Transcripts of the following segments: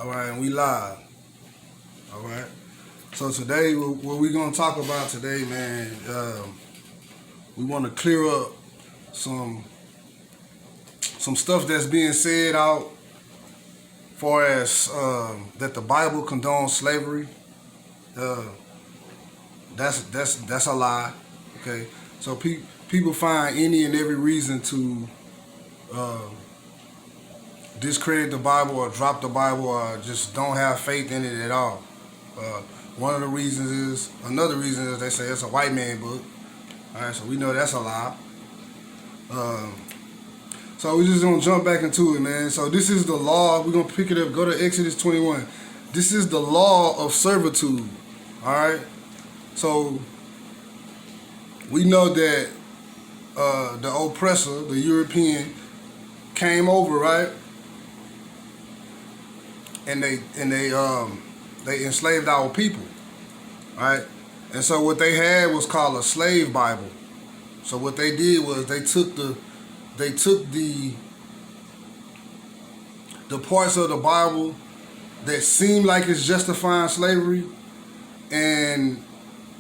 All right, and we live. All right. So today, what we're gonna talk about today, man, we want to clear up some stuff that's being said out, far as that the Bible condones slavery. That's a lie. Okay. So people find any and every reason to discredit the Bible or drop the Bible or just don't have faith in it at all. Another reason is they say it's a white man book. All right, so we know that's a lie. So we're just gonna jump back into it, man. So this is the law. We're gonna pick it up. Go to Exodus 21. This is the law of servitude. All right. So we know that the oppressor, the European, came over, right? And they enslaved our people, right? And so what they had was called a slave Bible. So what they did was they took the parts of the Bible that seemed like it's justifying slavery and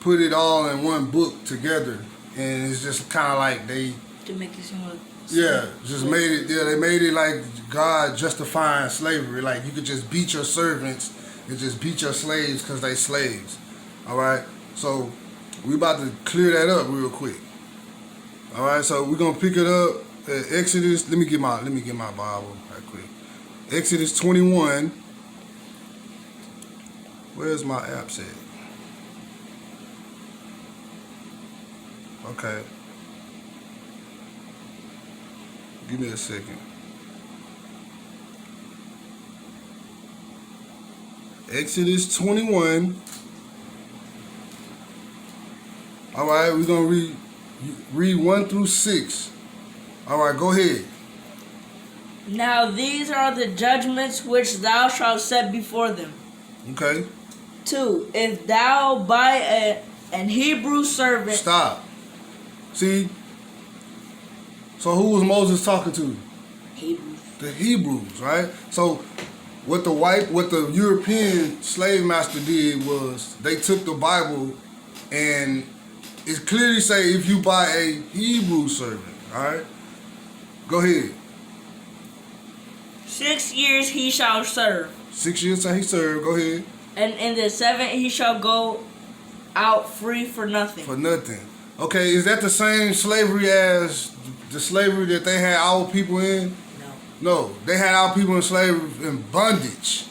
put it all in one book together, and it's just kind of like they to make it seem like they made it like God justifying slavery. Like you could just beat your servants and just beat your slaves because they slaves. All right. So we about to clear that up real quick. All right. So we're gonna pick it up at Exodus. Let me get my Bible right quick. Exodus 21. Where's my app at? Okay. Give me a second. Exodus 21. All right, we're going to read 1 through 6. All right, go ahead. Now these are the judgments which thou shalt set before them. Okay. 2. If thou buy an Hebrew servant... Stop. See? So who was Moses talking to? Hebrews. The Hebrews, right? So what the European slave master did was they took the Bible and it clearly say if you buy a Hebrew servant, all right? Go ahead. 6 years he shall serve. 6 years shall he serve. Go ahead. And in the 7th he shall go out free for nothing. For nothing. Okay, is that the same slavery as the slavery that they had our people in? No, they had our people in slavery in bondage.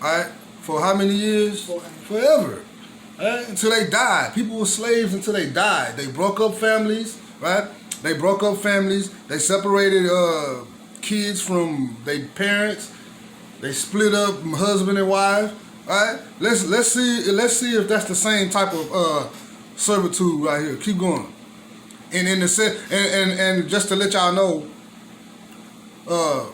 All right, for how many years? Forever. Right? Until they died. People were slaves until they died. They broke up families, right? They broke up families. They separated kids from their parents. They split up husband and wife. All right, let's see if that's the same type of servitude right here. Keep going. And in the and just to let y'all know,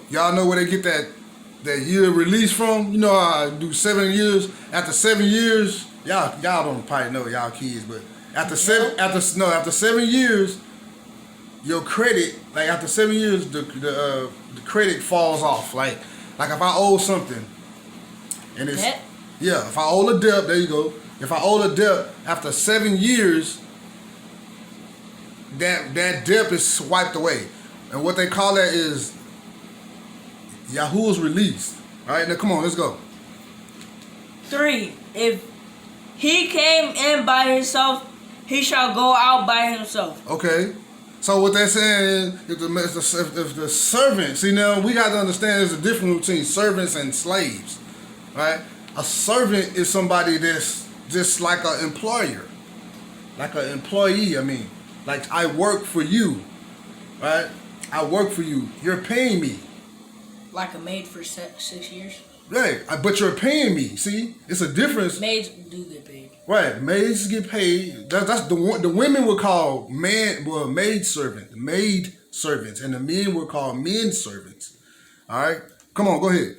y'all know where they get that year release from. You know, I do 7 years. After 7 years, y'all don't probably know y'all kids, but after 7 years, your credit, like after 7 years, the credit falls off. Like if I owe something, and it's debt? Yeah, if I owe a debt, there you go. If I owe a debt after 7 years, that debt is wiped away. And what they call that is Yahuwah's release. All right, now come on, let's go. 3. If he came in by himself, he shall go out by himself. Okay. So what they're saying is if the servant, see now we got to understand there's a difference between servants and slaves. Right? A servant is somebody that's just like an employer. Like an employee, I mean. Like I work for you. Right? I work for you. You're paying me. Like a maid for 6 years? Right. But you're paying me. See? It's a difference. Maids do get paid. Right. Maids get paid. That's the women would call maid servants, and the men would call men servants. All right? Come on, go ahead.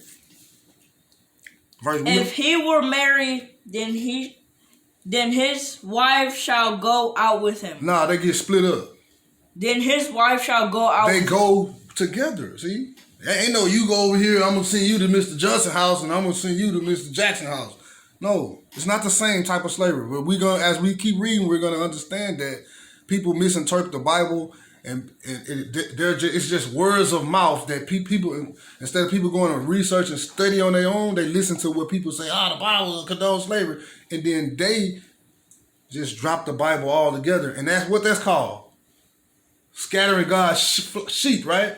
If he were married, then his wife shall go out with him. Nah, they get split up. Then his wife shall go out. They go together. See, Ain't no you go over here, I'm gonna send you to Mr. Johnson house and I'm gonna send you to Mr. Jackson house. No, it's not the same type of slavery. But as we keep reading, we're gonna understand that people misinterpret the Bible, and it's just words of mouth that people, instead of people going to research and study on their own, they listen to what people say. The Bible condones slavery, and then they just drop the Bible altogether, and that's what that's called, scattering God's sheep, right?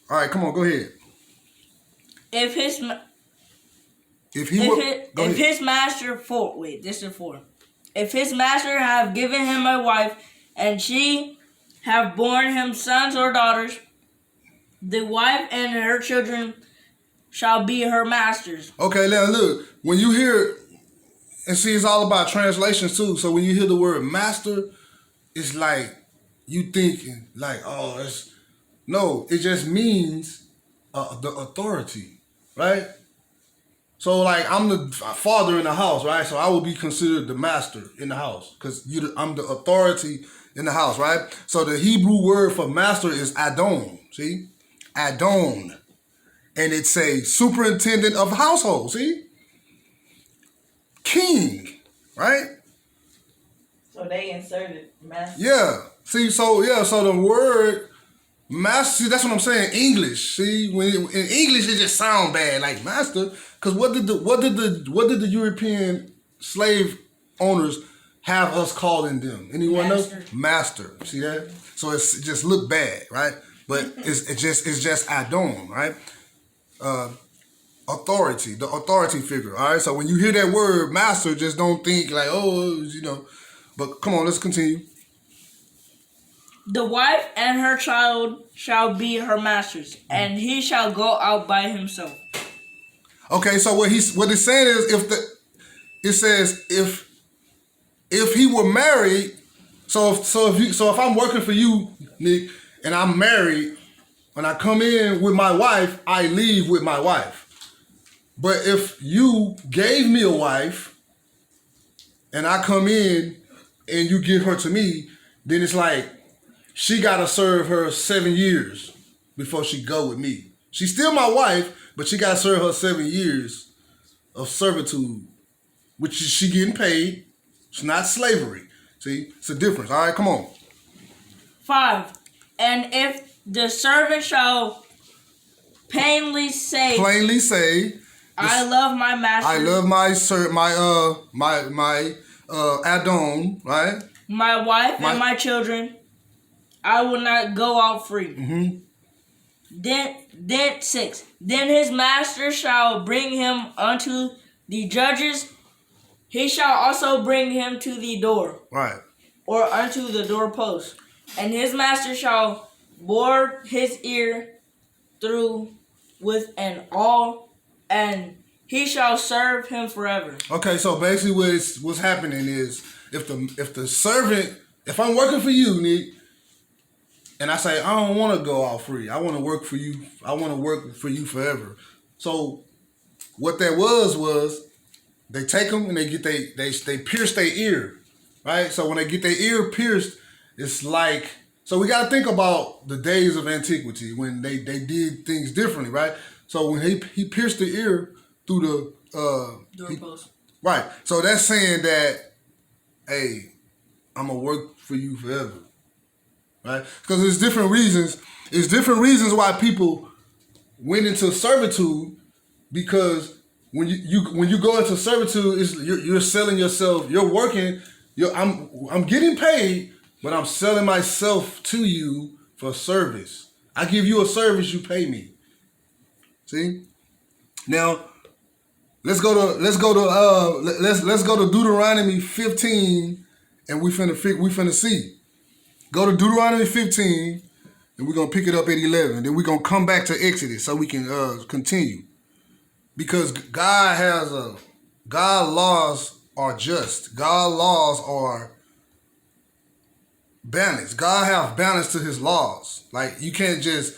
All right, come on, go ahead. If his master If his master have given him a wife, and she have borne him sons or daughters, the wife and her children shall be her masters. Okay, now look, when you hear, and see, it's all about translations too. So when you hear the word master, it's like you thinking like, no, it just means the authority, right? So like I'm the father in the house, right? So I will be considered the master in the house because I'm the authority in the house, right? So the Hebrew word for master is Adon, see? Adon. And it's a superintendent of household, see? King, right? So they inserted master. Yeah. See, so the word master, see, that's what I'm saying. English, see, in English it just sound bad, like master. Because what did the European slave owners have us calling them? Anyone know? Master. See that? So it just look bad, right? But it's just Adon, right? Authority, the authority figure. All right. So when you hear that word master, just don't think like, But come on, let's continue. The wife and her child shall be her masters, and he shall go out by himself. Okay, so what it's saying is if he were married, so if I'm working for you, Nick, and I'm married, when I come in with my wife, I leave with my wife. But if you gave me a wife and I come in and you give her to me, then it's like she gotta serve her 7 years before she go with me. She's still my wife, but she gotta serve her 7 years of servitude, which is she getting paid. It's not slavery. See, it's a difference. All right, come on. 5. And if the servant shall plainly say, I love my master. I love my Adon, right? My wife and my children. I will not go out free. Mm-hmm. Then 6. Then his master shall bring him unto the judges. He shall also bring him to the door. Right. Or unto the doorpost. And his master shall bore his ear through with an awl, and he shall serve him forever. Okay, so basically what's happening is if I'm working for you, Nick, and I say I don't want to go out free, I want to work for you. I want to work for you forever. So what that was they take them and they pierce their ear, right? So when they get their ear pierced, it's like, so we got to think about the days of antiquity when they did things differently, right? So when he pierced the ear through the doorpost, right? So that's saying that, hey, I'm gonna work for you forever, right? Because there's different reasons. There's different reasons why people went into servitude, because when you go into servitude, you're selling yourself. You're working. I'm getting paid, but I'm selling myself to you for service. I give you a service, you pay me. See? Now, let's go to Deuteronomy 15, and we finna see. Go to Deuteronomy 15, and we're gonna pick it up at 11. Then we're gonna come back to Exodus so we can continue. Because God laws are just. God laws are balanced. God have balance to his laws. Like, you can't just,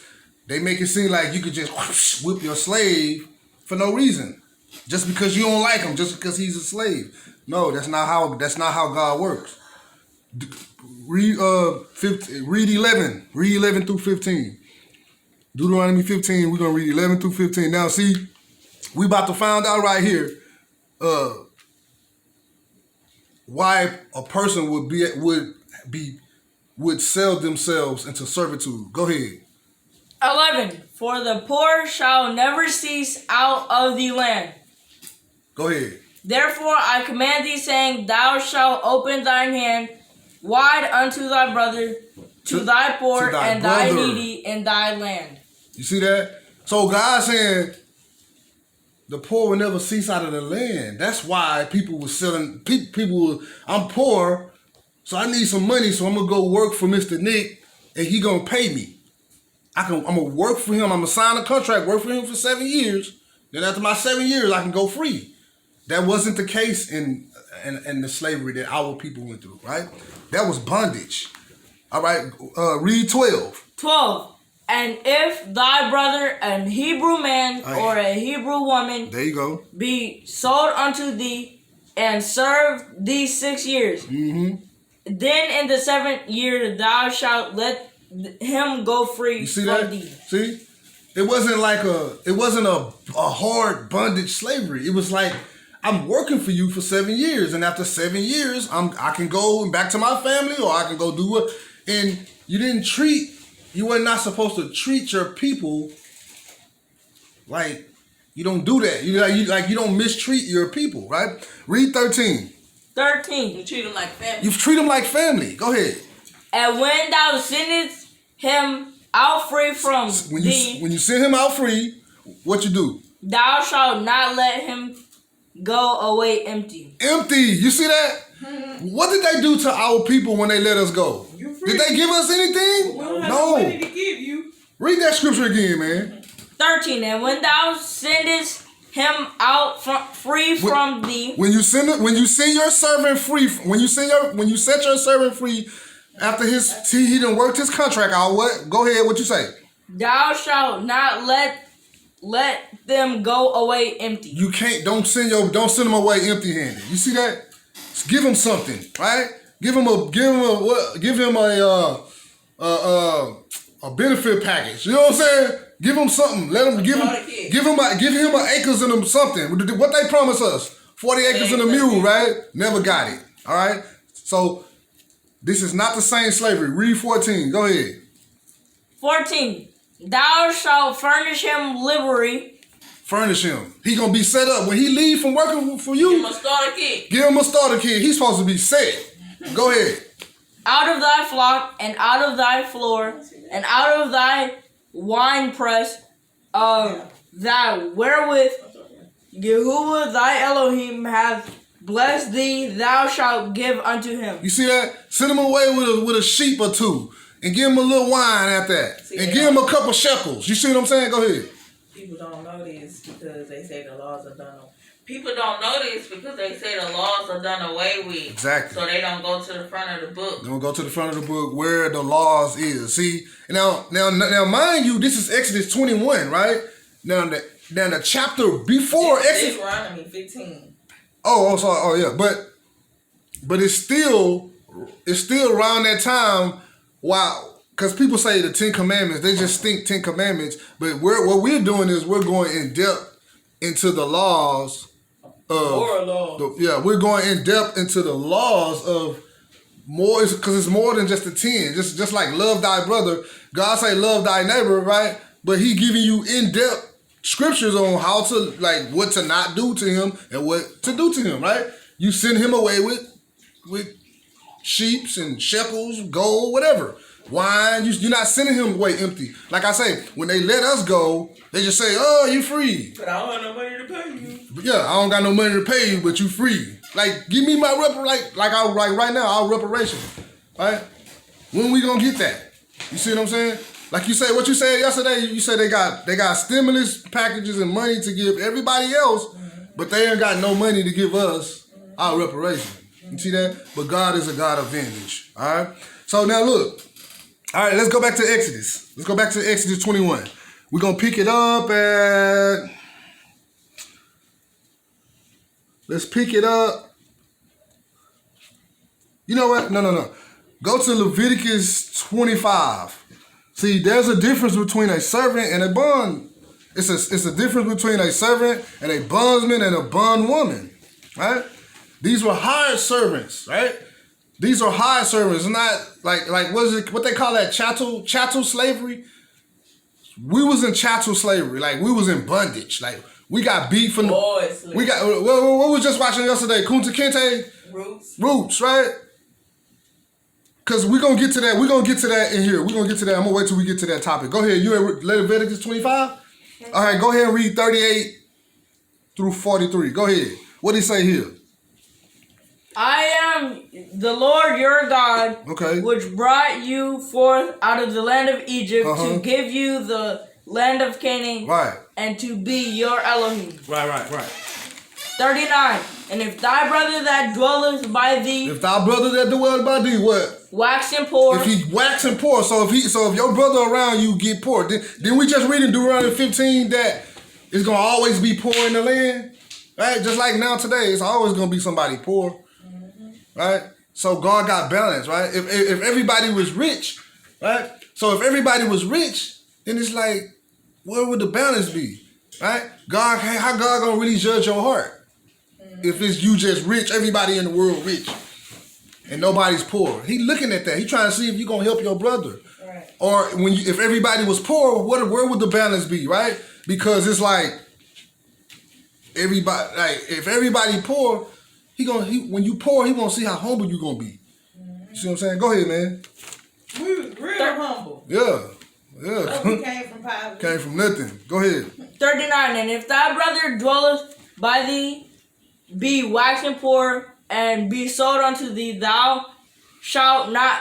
they make it seem like you could just whoosh, whip your slave for no reason. Just because you don't like him, just because he's a slave. No, that's not how God works. Read 11 through 15. Deuteronomy 15, we're going to read 11 through 15. Now, see, we about to find out right here why a person would sell themselves into servitude. Go ahead. 11. For the poor shall never cease out of the land. Go ahead. Therefore I command thee, saying, Thou shalt open thine hand wide unto thy brother, to thy poor, to thy and brother. thy needy in thy land. You see that? So God saying the poor will never cease out of the land. That's why people were selling. People, I'm poor, so I need some money, so I'm gonna go work for Mr. Nick, and he gonna pay me. I'm gonna work for him. I'm gonna sign a contract, work for him for 7 years. Then after my 7 years, I can go free. That wasn't the case in the slavery that our people went through, right? That was bondage. All right, read 12. 12. And if thy brother, an Hebrew man or a Hebrew woman, there you go, be sold unto thee and serve thee 6 years, then in the 7th year thou shalt let him go free you see from that? thee. See? It wasn't a hard bondage slavery. It was like, I'm working for you for 7 years, and after 7 years, I can go back to my family, or I can go do what. And you were not supposed to treat your people like you don't do that. You don't mistreat your people, right? Read 13. 13. You treat them like family. You treat them like family. Go ahead. And when thou sendest him out free from thee, when you send him out free, what you do? Thou shalt not let him go away empty. Empty. You see that? What did they do to our people when they let us go? Did they give us anything? We don't have No. money to give you. Read that scripture again, man. 13. And when thou sendest him out free from thee, when you send your servant free, when you set your servant free after he done worked his contract out, what? Go ahead, what you say? Thou shalt not let them go away empty. You can't. Don't send them away empty-handed. You see that? Just give them something, right? Give him a benefit package. You know what I'm saying? Give him something. Let him give him an acres and something. What they promised us? 40 acres and a mule, right? Never got it. All right. So this is not the same slavery. Read 14. Go ahead. 14. Thou shalt furnish him livery. Furnish him. He gonna be set up when he leave from working for you. Give him a starter kit. Give him a starter kit. He's supposed to be set. Go ahead. Out of thy flock, and out of thy floor, and out of thy winepress, that wherewith Yahuwah thy Elohim hath blessed thee, thou shalt give unto him. You see that? Send him away with a sheep or two, and give him a little wine at that, and give him a couple shekels. You see what I'm saying? Go ahead. People don't know this because they say the laws are done away. People don't know this because they say the laws are done away with. Exactly. So they don't go to the front of the book. They don't go to the front of the book where the laws is. See, now, mind you, this is Exodus 21, right? Now the chapter before Exodus. Deuteronomy 15. Oh, I'm sorry. Oh, yeah, but it's still around that time. Wow. Because people say the 10 Commandments, they just think 10 Commandments. But what we're doing is we're going in depth into the laws of... we're going in depth into the laws of more, because it's more than just the 10. Just like love thy brother. God say love thy neighbor, right? But he giving you in-depth scriptures on how to, like, what to not do to him and what to do to him, right? You send him away with sheeps and shekels, gold, whatever. Wine, you're not sending him away empty. Like I say, when they let us go, they just say, oh, you free. But I don't have no money to pay you. But yeah, I don't got no money to pay you, but you free. Like, give me my like right now, our reparation. Right? When we gonna get that? You see what I'm saying? Like you said, what you said yesterday, you said they got stimulus packages and money to give everybody else, but they ain't got no money to give us our reparation. You see that? But God is a God of vengeance. All right? So now look. All right, let's go back to Exodus. Let's go back to Exodus 21. We're going to pick it up at... Let's pick it up. You know what? No. Go to Leviticus 25. See, there's a difference between a servant and a bond. It's a difference between a servant and a bondsman and a bondwoman, right? These were hired servants, right? These are hired servants, not like what they call that chattel slavery. We was in chattel slavery, like we was in bondage, like we got beat from the. We got what we was just watching yesterday, Kunta Kinte. Roots, right? Because we're going to get to that. We're going to get to that in here. We're going to get to that. I'm going to wait till we get to that topic. Go ahead. You at Leviticus 25? All right, go ahead and read 38 through 43. Go ahead. What did he say here? I am the Lord your God, which brought you forth out of the land of Egypt to give you the land of Canaan, right, and to be your Elohim. Right. 39. And if thy brother that dwelleth by thee, what? Waxing poor. If he waxing poor, so if your brother around you get poor, then we just read in Deuteronomy 15 that it's gonna always be poor in the land, right? Just like now today, it's always gonna be somebody poor, right? So God got balance, right? If everybody was rich, right? So if everybody was rich, then it's like, where would the balance be, right? How God gonna really judge your heart? If it's you just rich, everybody in the world rich, and nobody's poor. He looking at that. He trying to see if you gonna help your brother. Right. Or if everybody was poor, where would the balance be, right? Because it's like everybody, like if everybody poor, when you poor, he gonna see how humble you gonna be. You see what I'm saying? Go ahead, man. Real humble. Yeah. We came from poverty. Came from nothing. Go ahead. 39. And if thy brother dwelleth by thee, be waxing poor, and be sold unto thee, thou shalt not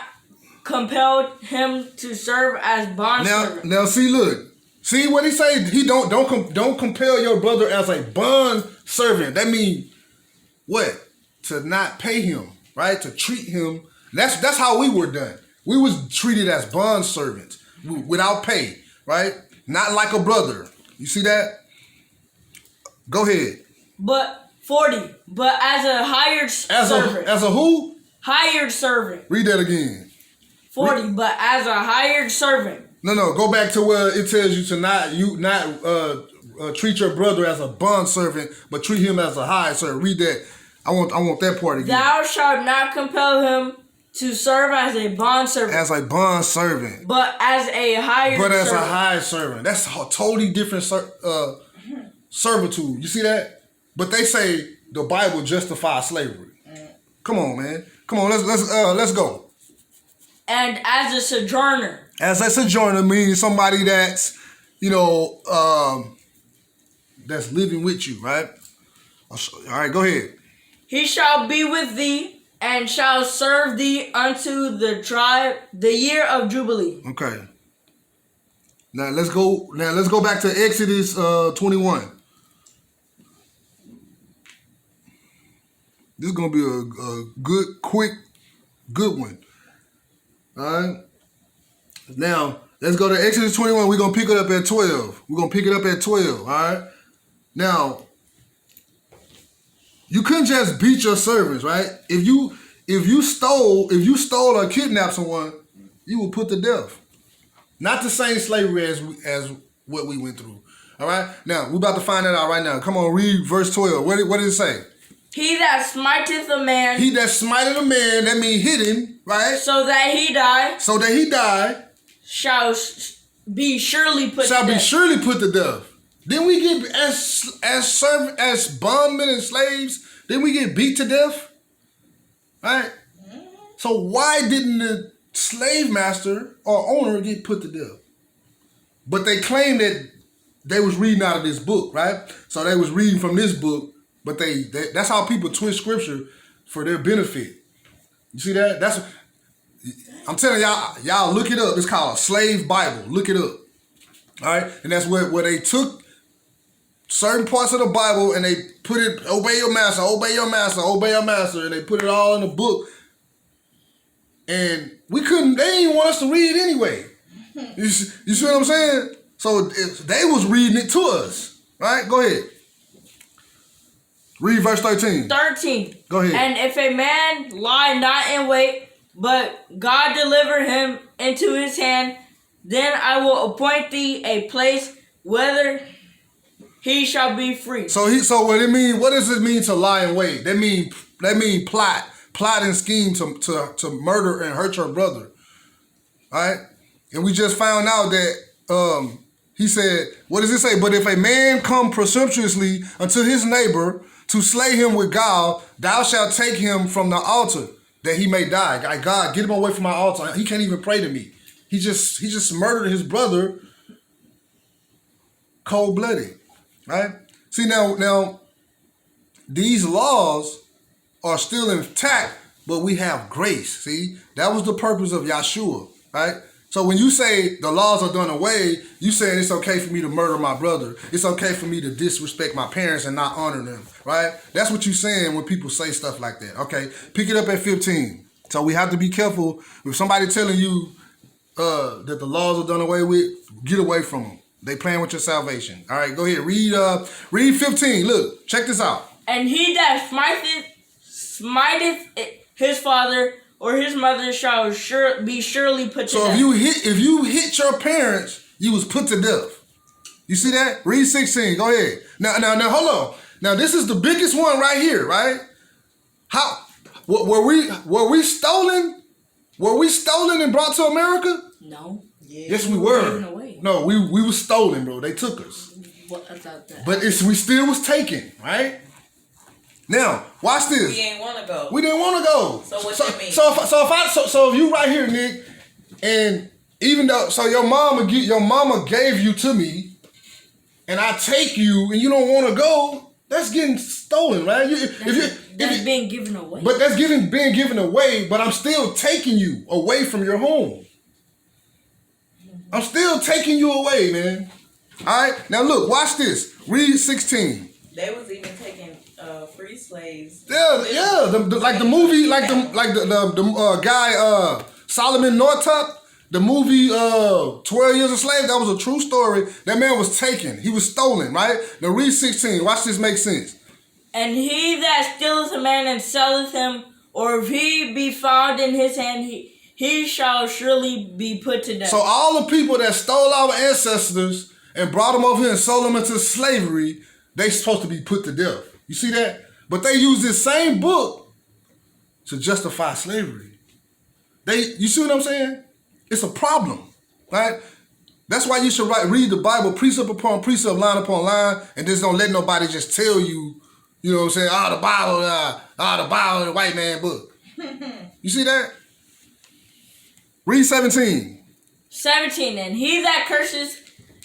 compel him to serve as bondservant. Now see what he say. He don't compel your brother as a bond servant. That means what? To not pay him, right? To treat him. That's how we were done. We was treated as bond servants without pay, right? Not like a brother. You see that? Go ahead. But 40. But as a hired servant. As a who? Hired servant. Read that again. 40. But as a hired servant. No. Go back to where it tells you to not treat your brother as a bond servant, but treat him as a hired servant. Read that. I want that part again. Thou shalt not compel him to serve as a bond servant. As a bond servant. But as a hired servant. But as a hired servant. That's a totally different servitude. You see that? But they say the Bible justifies slavery. Come on, man. Come on, let's go. And as a sojourner. As a sojourner means somebody that's, that's living with you, right? All right, go ahead. He shall be with thee and shall serve thee unto the year of Jubilee. Okay. Now let's go back to Exodus 21. This is going to be a good one. All right? Now, let's go to Exodus 21. We're going to pick it up at 12. All right? Now, you couldn't just beat your servants, right? If you stole or kidnapped someone, you would put to death. Not the same slavery as what we went through. All right? Now, we're about to find that out right now. Come on, read verse 12. What did it say? He that smiteth a man. He that smiteth a man, that means hit him, right? So that he die. Shall be surely put to death. Then we get as bondmen and slaves, then we get beat to death. Right? So why didn't the slave master or owner get put to death? But they claim that they was reading out of this book, right? So they was reading from this book. But that's how people twist scripture for their benefit. You see that? I'm telling y'all look it up. It's called a slave Bible. Look it up. All right? And that's where they took certain parts of the Bible and they put it, obey your master, obey your master, obey your master, and they put it all in the book. And they didn't want us to read anyway. You see what I'm saying? So they was reading it to us. Right? Go ahead. Read verse 13. 13. Go ahead. And if a man lie not in wait, but God deliver him into his hand, Then I will appoint thee a place whither he shall be free. So what does it mean to lie in wait? That mean plot and scheme to murder and hurt your brother. All right? And we just found out that he said, what does it say? But if a man come presumptuously unto his neighbor to slay him with gall, thou shalt take him from the altar that he may die. God, get him away from my altar. He can't even pray to me. He just murdered his brother cold-blooded. Right? See, now these laws are still intact, but we have grace. See, that was the purpose of Yeshua, right? So when you say the laws are done away, you saying it's okay for me to murder my brother. It's okay for me to disrespect my parents and not honor them, right? That's what you're saying when people say stuff like that, okay? Pick it up at 15. So we have to be careful. If somebody telling you that the laws are done away with, get away from them. They playing with your salvation. All right, go ahead. Read 15. Look, check this out. And he that smiteth his father or his mother shall be surely put to death. So if you hit your parents, you was put to death. You see that? Read 16. Go ahead. Now, hold on. Now, this is the biggest one right here, right? Were we stolen? Were we stolen and brought to America? No. Yeah. Yes, we were. No, we were stolen, bro. They took us. What about that? But we still was taken, right? Now, watch this. We ain't want to go. We didn't want to go. So what that mean? So if you right here, Nick, and even though your mama gave you to me, and I take you, and you don't want to go, that's getting stolen, right? That's being given away. But that's being given away. But I'm still taking you away from your home. I'm still taking you away, man. All right. Now look, watch this. Read 16. They was even taking free slaves. Yeah. Like the movie, the guy Solomon Northup, the movie 12 Years a Slave. That was a true story. That man was taken. He was stolen, right? Now read 16. Watch this make sense. And he that stealeth a man and selleth him, or if he be found in his hand, he shall surely be put to death. So all the people that stole our ancestors and brought them over here and sold them into slavery, they supposed to be put to death. You see that? But they use this same book to justify slavery. You see what I'm saying? It's a problem, right? That's why you should read the Bible precept upon precept, line upon line, and just don't let nobody just tell you, you know what I'm saying? The Bible, the white man book. You see that? Read 17. 17. And he that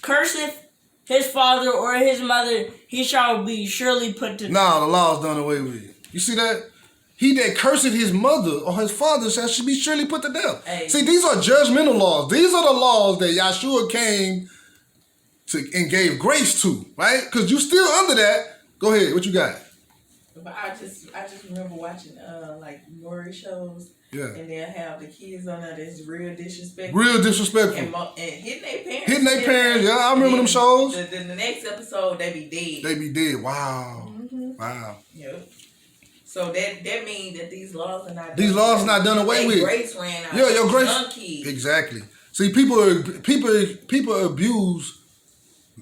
curseth his father or his mother, he shall be surely put to death. No, the law's done away with. You see that? He that curseth his mother or his father shall be surely put to death. Hey. See, these are judgmental laws. These are the laws that Yeshua came to and gave grace to, right? Because you still under that. Go ahead. What you got? But I just remember watching like Maury shows. Yeah. And they'll have the kids on there that's real disrespectful. Real disrespectful. And hitting their parents. Hitting their parents, yeah. I remember them shows. The next episode, they be dead. They be dead. Wow. Mm-hmm. Wow. Yep. So that means that these laws are not done away with. Grace ran out. Yeah, your grace. Young kids. Exactly. See, people abuse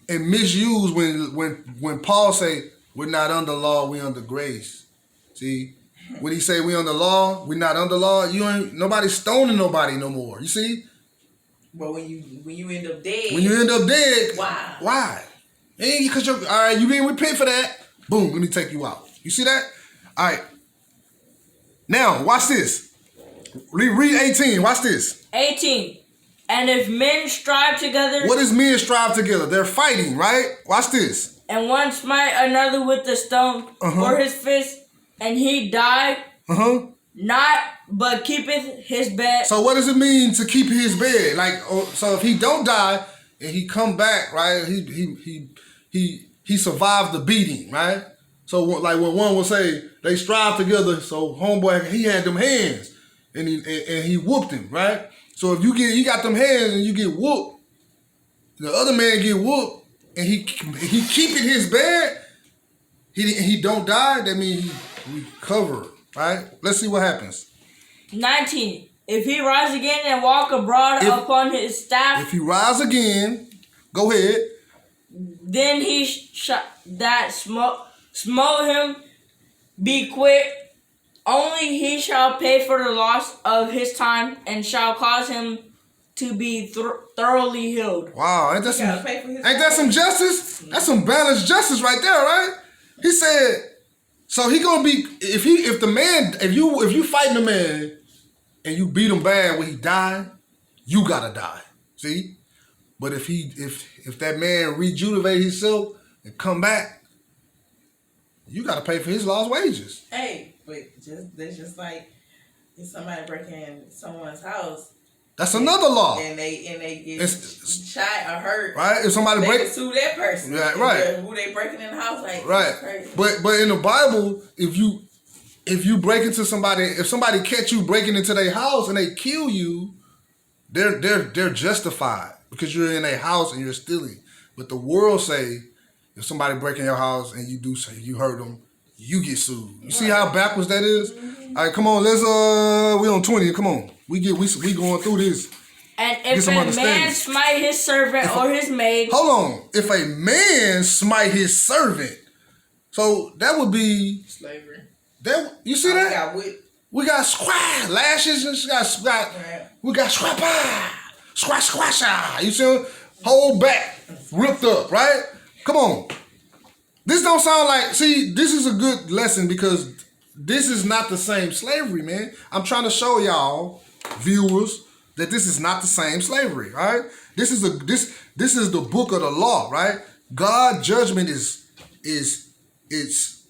and misuse when Paul say we're not under law, we under grace. See, when he say we under law, we not under law. You ain't nobody stoning nobody no more. You see. But when you end up dead. When you end up dead. Why? Why? Because all right, you didn't repent for that. Boom, let me take you out. You see that? All right. Now, watch this. Read 18. Watch this. 18. And if men strive together. What does men strive together? They're fighting, right? Watch this. And one smite another with the stone or his fist, and he die. Not, but keepeth his bed. So what does it mean to keep his bed? Like, so if he don't die and he come back, right? He survived the beating, right? So like when one would say they strive together, so homeboy he had them hands and he whooped him, right? So if you got them hands and you get whooped, the other man get whooped and he keeping his bed, he don't die. That means he recover, right? Let's see what happens. 19. If he rise again and walk abroad upon his staff, if he rise again, go ahead. Then he that smote him be quit. Only he shall pay for the loss of his time and shall cause him to be thoroughly healed. Wow, ain't that some justice? That's some balanced justice right there, right? He said, so he gonna be if you fighting a man and you beat him bad when he died, you gotta die. See? But if that man rejuvenate himself and come back, you gotta pay for his lost wages. Hey, but that's just like if somebody break in someone's house. That's another law. And they get shot or hurt. Right? If somebody they can sue that person. Right. Who they breaking in the house like? Right. Crazy. But in the Bible, if you break into somebody, if somebody catch you breaking into their house and they kill you, they're justified because you're in a house and you're stealing. But the world say if somebody break in your house and you do say you hurt them, you get sued. You see how backwards that is? Mm-hmm. All right, come on, let's we on 20. Come on, we going through this. And if a man smite his servant or his maid, hold on. If a man smite his servant, so that would be slavery. That you see that? We got squash lashes and we got squash. You see, whole back ripped up, right? Come on. This don't sound like. See, this is a good lesson because this is not the same slavery, man. I'm trying to show y'all viewers that this is not the same slavery, right? This is the book of the law, right? God's judgment is it's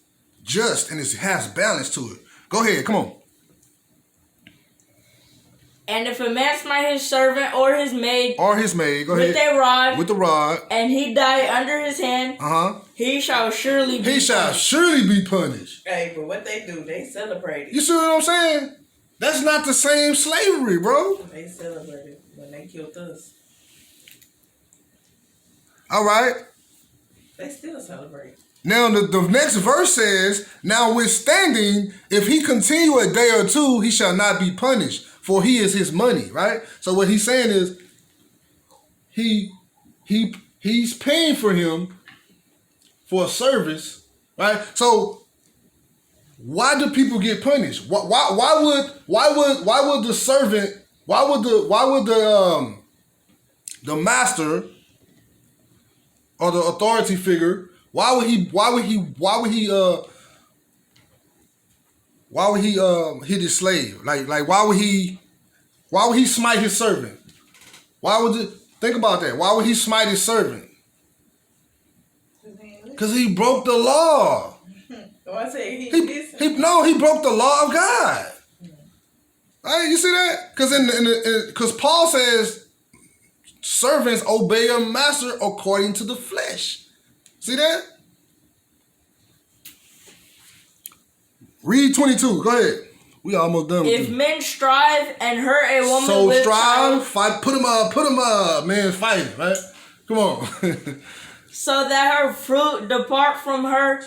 just and it has balance to it. Go ahead, come on. And if a man smite his servant or his maid, go ahead. With the rod, and he die under his hand, he shall surely be punished. Hey, but what they do, they celebrate it. You see what I'm saying? That's not the same slavery, bro. They celebrated when they killed us. All right. They still celebrate. Now the next verse says, notwithstanding, if he continue a day or two, he shall not be punished, for he is his money, right? So what he's saying is he's paying for him for a service, right? So why do people get punished? Why would the servant, why would the master or the authority figure, why would he hit his slave? Like why would he smite his servant? Think about that. Why would he smite his servant? Because he broke the law. He broke the law of God. Right? You see that? Because Paul says servants obey a master according to the flesh. See that? Read 22. Go ahead. We almost done with If men strive and hurt a woman with child, fight, put him up, man, fighting, right? Come on. So that her fruit depart from her,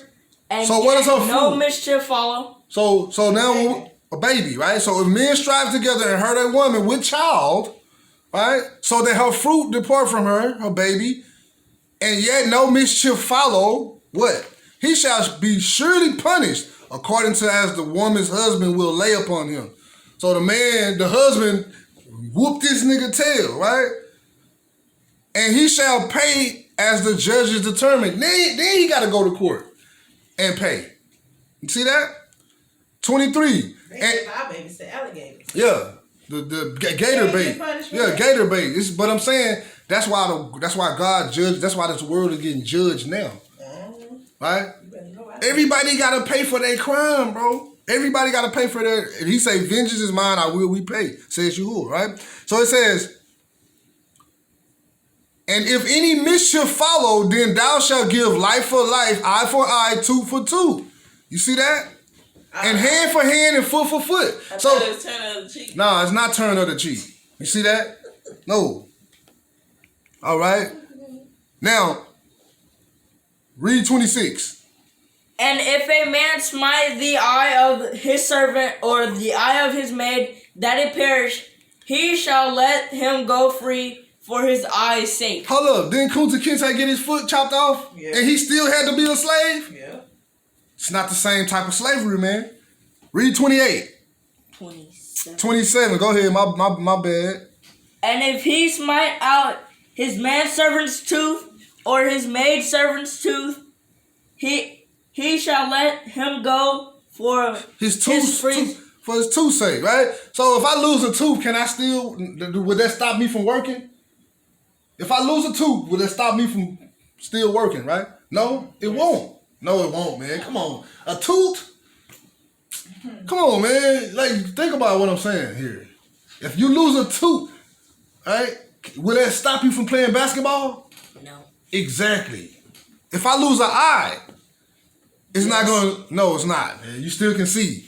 and so what is her fruit? No mischief follow. So now a baby, right? So if men strive together and hurt a woman with child, right? So that her fruit depart from her baby, and yet no mischief follow, what? He shall be surely punished according to as the woman's husband will lay upon him. So the husband whooped this nigga tail, right? And he shall pay as the judges determine. Then he got to go to court and pay. You see that? 23. Our babies say alligators. Yeah, the gator bait. Yeah, gator bait. But I'm saying that's why God judged. That's why this world is getting judged now, right? Everybody got to pay for their crime, bro. Everybody got to pay for their. And he say, "Vengeance is mine; I will repay," says Yahuwah, right? So it says. And if any mischief follow, then thou shalt give life for life, eye for eye, tooth for tooth. You see that? And hand for hand and foot for foot. So it's turn of the cheek. No, it's not turn of the cheek. You see that? No. All right. Now, read 26. And if a man smite the eye of his servant or the eye of his maid, that it perish, he shall let him go free for his eye's sake. Hold up, didn't Kunta Kinte get his foot chopped off? Yeah. And he still had to be a slave? Yeah. It's not the same type of slavery, man. Read 28. 27. Go ahead, my bad. And if he smite out his manservant's tooth or his maidservant's tooth, he shall let him go for his tooth sake, right? So if I lose a tooth, can I still, would that stop me from working? If I lose a tooth, would that stop me from still working, right? No, it won't. No, it won't, man. Come on. A tooth? Come on, man. Like, think about what I'm saying here. If you lose a tooth, right, will that stop you from playing basketball? No. Exactly. If I lose an eye, it's not going to, no, it's not, man. You still can see.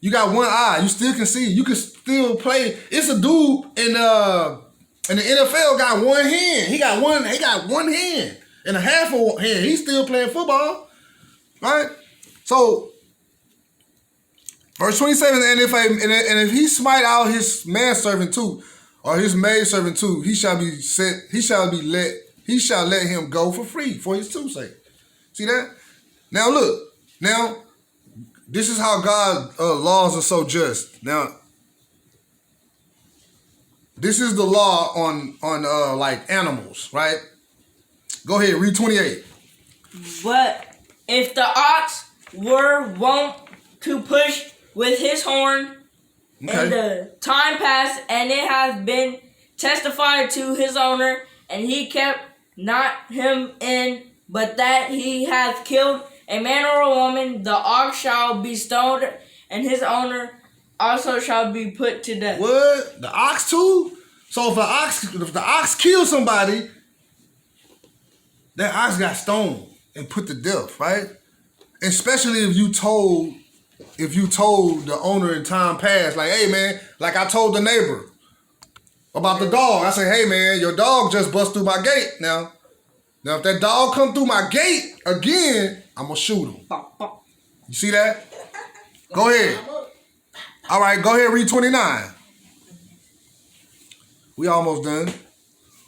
You got one eye, you still can see. You can still play. It's a dude in the NFL got one hand. He got one hand and a half of a hand. He's still playing football. Right? So verse 27, and if he smite out his manservant too, or his maidservant too, he shall let him go for free for his tooth's sake. See that? Now look, this is how God's laws are so just. Now, this is the law on like animals, right? Go ahead, read 28. But if the ox were wont to push with his horn, and the time passed, and it hath been testified to his owner, and he kept not him in, but that he hath killed a man or a woman, the ox shall be stoned, and his owner also shall be put to death. What? The ox too? So if the ox kills somebody, that ox got stoned and put to death, right? Especially if you told the owner in time past, like, hey man, like I told the neighbor about the dog. I say, hey man, your dog just bust through my gate. Now if that dog come through my gate again, I'm gonna shoot him. You see that? Go ahead. All right, go ahead, read 29. We almost done.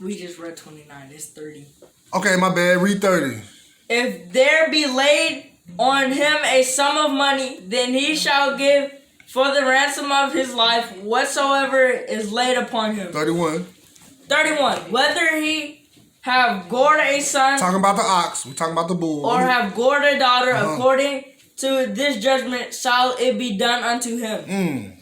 We just read 29. It's 30. Okay, my bad. Read 30. If there be laid on him a sum of money, then he shall give for the ransom of his life whatsoever is laid upon him. 31. 31. Whether he have gored a son, Talking about the ox. We're talking about the bull. or have gored a daughter, according to this judgment shall it be done unto him.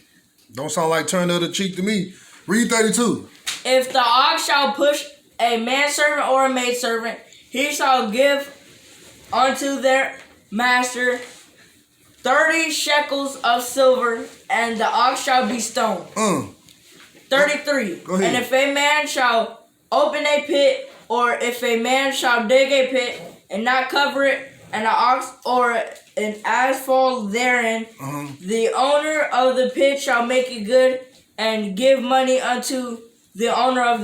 Don't sound like turn the other cheek to me. Read 32. If the ox shall push a manservant or a maidservant, he shall give unto their master 30 shekels of silver, and the ox shall be stoned. 33. Go ahead. And if a man shall open a pit, or if a man shall dig a pit and not cover it, and an ox or an ass fall therein, the owner of the pit shall make it good and give money unto the owner of the